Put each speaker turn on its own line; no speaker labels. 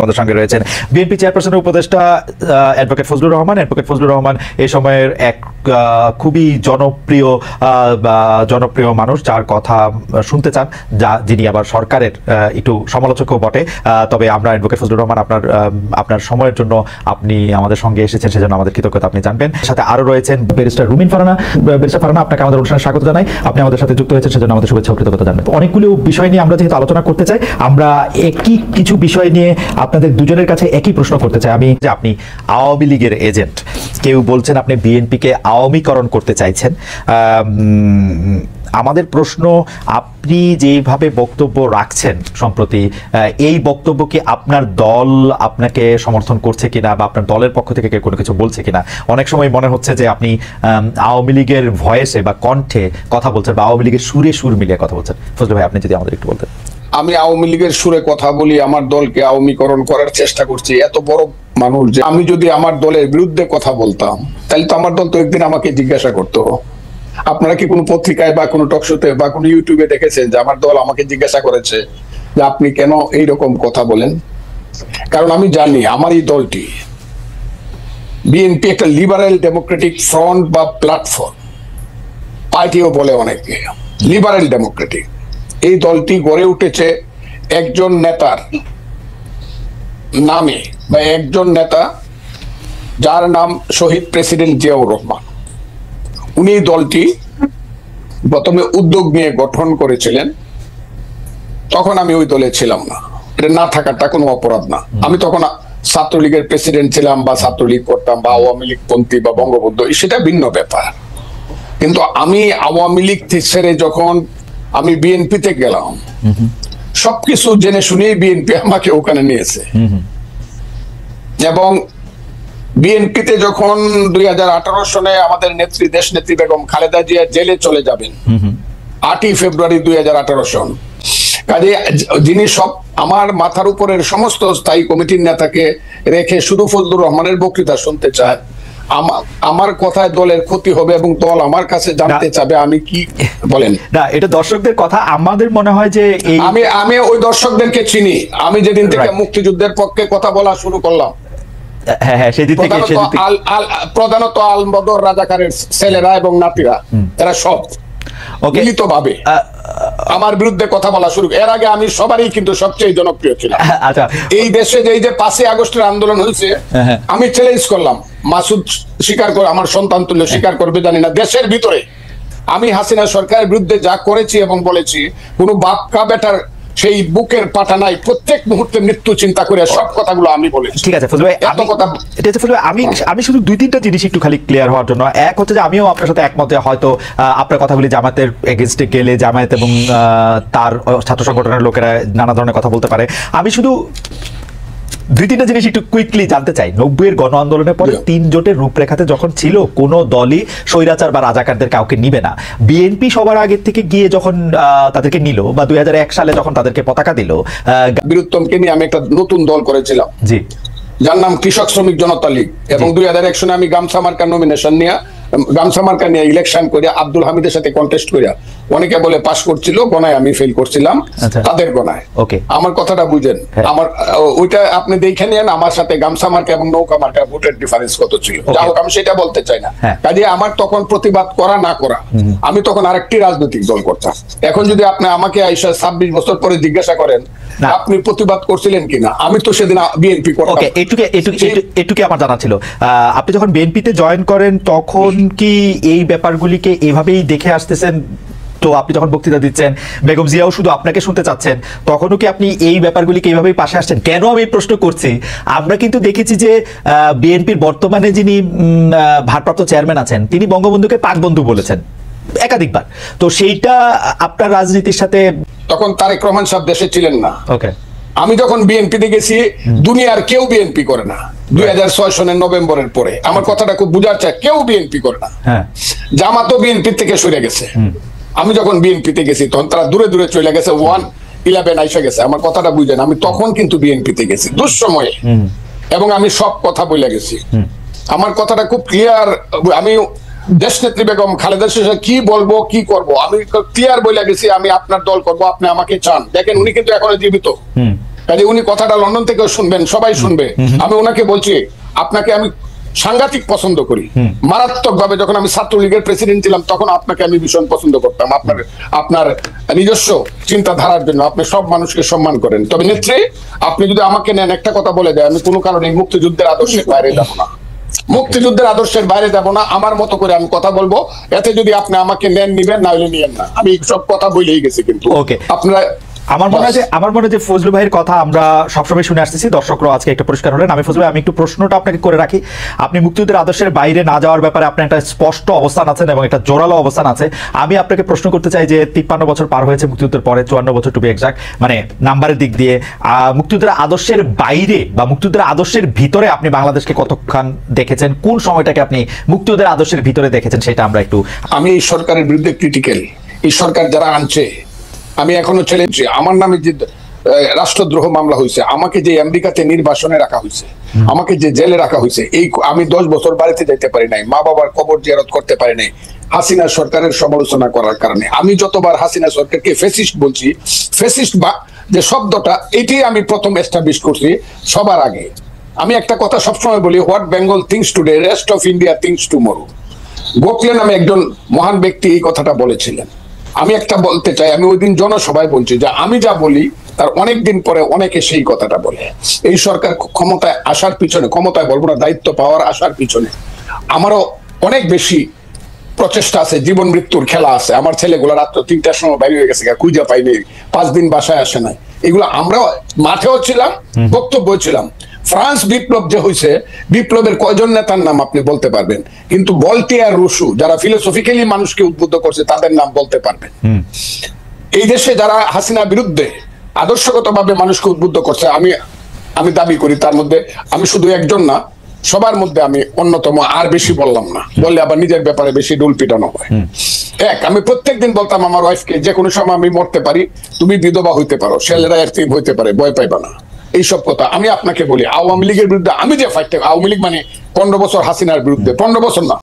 আমাদের সঙ্গে রয়েছেন বিএনপি চেয়ারপারসনের উপদেষ্টা অ্যাডভোকেট ফজলুর রহমান। অ্যাডভোকেট ফজলুর রহমান এই সময়ের এক খুবই জনপ্রিয় মানুষ, যার কথা শুনতে চান, যিনি আবার সরকারের একটু সমালোচকও বটে। তবে আমরা অ্যাডভোকেট ফজলুর রহমান আপনার সময়ের জন্য আপনি আমাদের সঙ্গে এসেছেন, সেজন্য আমাদের কৃতজ্ঞতা আপনি জানবেন। সাথে আরো রয়েছেন ব্যারিস্টার রুমিন ফারহানা। ব্যারিস্টার ফারহানা, আপনাকে আমাদের অনুষ্ঠানে স্বাগত জানাই। আপনি আমাদের সাথে যুক্ত হয়েছেন, সেজন্য আমাদের শুভেচ্ছা ও কৃতজ্ঞতা জানবেন। অনেকগুলো বিষয় নিয়ে আমরা যেহেতু আলোচনা করতে চাই, আমরা কিছু বিষয় নিয়ে আপনাদের দুজনের কাছে একই প্রশ্ন করতে চাই আমি, যে আপনি আওয়ামী লীগের এজেন্ট। কেউ বলছেন আপনি বিএনপিকে আওয়ামীকরণ করতে চাইছেন। আমাদের প্রশ্ন, আপনি যেভাবে বক্তব্য রাখছেন সম্প্রতি, এই বক্তব্য কি আপনার দল আপনাকে সমর্থন করছে কিনা, বা আপনার দলের পক্ষ থেকে কেউ কোনো কিছু বলছে কিনা? অনেক সময় মনে হচ্ছে যে আপনি আওয়ামী লীগের ভয়েসে বা কণ্ঠে কথা বলছেন, বা আওয়ামী লীগের সুরে সুর মিলিয়ে কথা বলছেন। ফজলু ভাই, আপনি যদি আমাদের একটু বলতেন।
আমি আওয়ামী লীগের সুরে কথা বলি, আমার দলকে আওয়ামীকরণ করার চেষ্টা করছি, এত বড় মানুষ যে আমি যদি আমার দলের বিরুদ্ধে কথা বলতাম, তাহলে তো আমার দল তো একদিন আমাকে জিজ্ঞাসা করতো। আপনারা কি কোনো পত্রিকায় বা কোনো টকশোতে বা কোনো ইউটিউবে দেখেছেন যে আমার দল আমাকে জিজ্ঞাসা করেছে যে আপনি কেন এইরকম কথা বলেন? কারণ আমি জানি আমার এই দলটি, বিএনপি, একটা লিবারেল ডেমোক্রেটিক ফ্রন্ট বা প্ল্যাটফর্ম, পার্টিও বলে অনেকে, লিবারেল ডেমোক্রেটিক। এই দলটি গড়ে উঠেছে একজন নেতার নামে, বা একজন নেতা যার নাম শহীদ প্রেসিডেন্ট জিয়াউর রহমান। উনি দলটি প্রথমে উদ্যোগ নিয়ে গঠন করেছিলেন। তখন আমি ওই দলে ছিলাম না, এটা না থাকাটা কোনো অপরাধ না। আমি তখন ছাত্রলীগের প্রেসিডেন্ট ছিলাম, বা ছাত্রলীগ করতাম, বা আওয়ামী লীগ পন্থী বা বঙ্গবন্ধু, সেটা ভিন্ন ব্যাপার। কিন্তু আমি আওয়ামী লীগ ছেড়ে যখন আমি বিএনপিতে গেলাম, সবকিছু জেনে শুনেই বিএনপি আমাকে ওখানে নিয়েছে। এবং বিএনপিতে যখন 2018 সনে আমাদের নেত্রী, দেশ নেত্রী বেগম খালেদা জিয়া জেলে চলে যাবেন 8ই ফেব্রুয়ারি 2018 সন, কাজে যিনি সব আমার মাথার উপরের সমস্ত স্থায়ী কমিটির নেতাকে রেখে শুধু ফজলুর রহমানের বক্তৃতা শুনতে চায়, আমার কথায় দলের ক্ষতি হবে এবং দল আমার কাছে জানতে চাবে আমি কি বলেন।
না, এটা দর্শকদের কথা। আমাদের মনে হয় যে
আমি ওই দর্শকদেরকে চিনি। আমি যেদিন থেকে মুক্তিযুদ্ধের পক্ষে কথা বলা শুরু করলাম, প্রধানত আলবদর রাজাকারের ছেলেরা এবং নাতিরা, এরা সব মিলিত ভাবে আমার বিরুদ্ধে কথা বলা শুরু। এর আগে আমি সবারই কিন্তু সবচেয়ে জনপ্রিয় ছিলাম। এই দেশে যে 5ই আগস্টের আন্দোলন হয়েছে, আমি চ্যালেঞ্জ করলাম, মাসুদ স্বীকার করে, আমার সন্তান তুল্য স্বীকার করবে জানি না, দেশের ভিতরে আমি হাসিনা সরকারের বিরুদ্ধে যা করেছি এবং বলেছি, কোনো বাপকা বেটার সেই বুকের পাটা নাই, প্রত্যেক মুহূর্তে মৃত্যু চিন্তা করে সব কথাগুলো আমি বলেছি।
ঠিক আছে ফজলু ভাই, আমি শুধু 2-3টা জিনিস একটু খালি ক্লিয়ার হওয়ার জন্য। এক হচ্ছে যে আমিও আপনার সাথে একমত, হয়তো আপনার কথাগুলি জামাতের এগেইনস্টে গেলে জামায়াত এবং তার ছাত্র সংগঠনের লোকেরা নানা ধরনের কথা বলতে পারে। আমি শুধু 2-3টা জিনিস একটু কুইকলি জানতে চাই। 90-এর গণ আন্দোলনের পরে 3 জোটের রূপরেখাতে যখন ছিল, কোনো দলই স্বৈরাচার বা রাজাকারদের কাউকে নিবে না। বিএনপি সবার আগের থেকে গিয়ে যখন তাদেরকে নিল, বা 2001 সালে যখন তাদেরকে পতাকা দিল,
বীরুত্তমকে নিয়ে আমি একটা নতুন দল করেছিলাম,
জি,
যার নাম কৃষক শ্রমিক জনতা লীগ। এবং 2001 সনে আমি গামছা মার্কা নমিনেশন নিয়ে, গামছা মার্কা নিয়ে ইলেকশন করে আব্দুল হামিদের সাথে কন্টেস্ট করিয়া, অনেকে বলে পাস করছিল, গণায় আমি ফেল করছিলাম, তাদের গণায়। ওকে, আমার কথাটা বুঝেন। আমার ওইটা আপনি দেখে নিয়েন, আমার সাথে গামছা মার্কা এবং নৌকা মার্কা ভোটের ডিফারেন্স কত ছিল। যাই হোক, আমি সেটা বলতে চাই না। কাজে আমার তখন প্রতিবাদ করা না করা, আমি তখন আরেকটি রাজনৈতিক দল করতাম। এখন যদি আপনি আমাকে 26 বছর পরে জিজ্ঞাসা করেন আপনি প্রতিবাদ করছিলেন কিনা, আমি তো সেদিন বিএনপি করতাম।
এটুকু আমার জানা ছিল। আপনি যখন বিএনপিতে জয়েন করেন, তখন কি এই ব্যাপারগুলিকে এভাবেই দেখে আসতেছেন? তো আপনি যখন বক্তৃতা দিচ্ছেন, বেগম জিয়াও শুধু আপনাকে শুনতে চাচ্ছেন, তখনও কি আপনি এই ব্যাপারগুলিকে এইভাবেই পাশে আসছেন? কেন আমি এই প্রশ্ন করছি, আমরা কিন্তু দেখেছি যে বিএনপির বর্তমানে যিনি ভারপ্রাপ্ত চেয়ারম্যান আছেন, তিনি বঙ্গবন্ধুকে পাক বন্ধু বলেছেন একাধিকবার। তো সেইটা আপনার রাজনীতির সাথে,
তখন তারেক রহমান সাহেব দেশে ছিলেন না।
ওকে,
আমি যখন বিএনপিতে গেছি, দুনিয়ার কেউ বিএনপি করে না। 2006 সনের নভেম্বরের পরে, আমার কথাটা খুব বুঝার চাই, কেউ বিএনপি করে না। জামাতও বিএনপি থেকে সরে গেছে। আমি যখন বিএনপিতে গেছি, তখন তারা দূরে দূরে চলে গেছে, 1-11 আইসা গেছে। আমার কথাটা বুঝেন, আমি তখন কিন্তু বিএনপিতে গেছি দুঃসময়ে, এবং আমি সব কথা বলে গেছি। আমার কথাটা খুব ক্লিয়ার। আমি দেশনেত্রী বেগম খালেদা জিয়া কি বলবো, কি করব, আমি ক্লিয়ার বলে গেছি, আমি আপনার দল করব, আপনি আমাকে চান। দেখেন, উনি কিন্তু এখনো জীবিত। কাজে উনি কথাটা লন্ডন থেকেও শুনবেন, সবাই শুনবে। আমি ওনাকে বলছি, আপনাকে আমি সাংঘাতিক পছন্দ করি, মারাত্মক ভাবে। যখন আমি ছাত্রলীগের প্রেসিডেন্ট ছিলাম তখন আপনাকে আমি ভীষণ পছন্দ করতাম, আপনার নিজস্ব চিন্তাধারার জন্য। আপনি সব মানুষকে সম্মান করেন। তবে নেত্রী, আপনি যদি আমাকে নেন, একটা কথা বলে দেয়, আমি কোনো কারণে মুক্তিযুদ্ধের আদর্শের বাইরে যাব না, মুক্তিযুদ্ধের আদর্শের বাইরে যাব না। আমার মতো করে আমি কথা বলবো। এতে যদি আপনি আমাকে নেন, নিবেন, না হলে নিয়েন না। আমি সব কথা বলেই গেছি। কিন্তু আপনারা,
আমার মনে হয় যে ফজলু ভাইয়ের কথা আমরা সবসময় শুনে আসতেছি, দর্শকরাও আজকে একটা পরিষ্কার হলেন। আমি ফজলু ভাই, আমি একটু প্রশ্নটা আপনাকে করে রাখি। আপনি মুক্তিযুদ্ধের আদর্শের বাইরে না যাওয়ার ব্যাপারে আপনার একটা স্পষ্ট অবস্থান আছেন এবং একটা জোরালো অবস্থান আছে। আমি আপনাকে প্রশ্ন করতে চাই যে 53 বছর পার হয়েছে মুক্তিযুদ্ধের পরে, 54 বছর টু বি এক্সাক্ট, মানে নাম্বারের দিক দিয়ে, মুক্তিযুদ্ধের আদর্শের বাইরে বা মুক্তিযুদ্ধের আদর্শের ভিতরে আপনি বাংলাদেশকে কতক্ষণ দেখেছেন, কোন সময়টাকে আপনি মুক্তিযুদ্ধের আদর্শের ভিতরে দেখেছেন, সেটা আমরা একটু।
আমি এই সরকারের বিরুদ্ধে ক্রিটিক্যাল। এই সরকার যারা আনছে, আমি এখনো চ্যালেঞ্জ, আমার নামে যে রাষ্ট্রদ্রোহ মামলা হয়েছে, আমাকে যে আমেরিকাতে নির্বাসনে রাখা হয়েছে, আমাকে যে জেলে রাখা হয়েছে, এই আমি 10 বছর বাড়িতে যেতে পারি নাই, মা বাবার কবর জিয়ারত করতে পারি নাই হাসিনা সরকারের সমালোচনা করার কারণে। আমি যতবার হাসিনা সরকারকে ফ্যাসিস্ট বলছি, ফ্যাসিস্ট বা যে শব্দটা, এটি আমি প্রথম এস্টাবলিশ করছি সবার আগে। আমি একটা কথা সবসময় বলি, what Bengal things today, rest of India things tomorrow. Gokhale নামে একজন মহান ব্যক্তি এই কথাটা বলেছিলেন। আমি একটা বলতে চাই, আমি ওই দিন জনসভায় বলছি যে আমি যা বলি তার অনেক দিন পরে অনেকে সেই কথাটা বলে। এই সরকার ক্ষমতায় আসার পিছনে, ক্ষমতায় বলবো না, দায়িত্ব পাওয়ার আসার পিছনে আমারও অনেক বেশি প্রচেষ্টা আছে, জীবন মৃত্যুর খেলা আছে। আমার ছেলেগুলো রাত্র 3টার সময় বাইরে হয়ে গেছে, খুঁজে পাইনি, 5 দিন বাসায় আসে নাই। এগুলো আমরা মাঠেও ছিলাম, বক্তব্য ছিলাম। ফ্রান্স বিপ্লব যে হয়েছে, বিপ্লবের কয়জন নেতার নাম আপনি বলতে পারবেন? কিন্তু ভলটেয়ার, রুশো, যারা ফিলোসফিক্যালি মানুষকে উদ্বুদ্ধ করছে, তাদের নাম বলতে পারবেন। এই দেশে যারা হাসিনার বিরুদ্ধে আদর্শগতভাবে মানুষকে উদ্বুদ্ধ করছে, আমি দাবি করি তার মধ্যে আমি শুধু একজন না, সবার মধ্যে আমি অন্যতম। আর বেশি বললাম না, বললে আবার নিজের ব্যাপারে বেশি ডুল পিটানো হয়। আমি প্রত্যেকদিন বলতাম আমার ওয়াইফকে, যে কোনো সময় আমি মরতে পারি, তুমি বিধবা হইতে পারো, ছেলেরা এরকম হইতে পারে, ভয় পাইবা না। এইসব কথা আমি আপনাকে বলি। আওয়ামী লীগের বিরুদ্ধে আমি যে ফাইট, আওয়ামী লীগ মানে 15 বছর হাসিনার বিরুদ্ধে, 15 বছর না,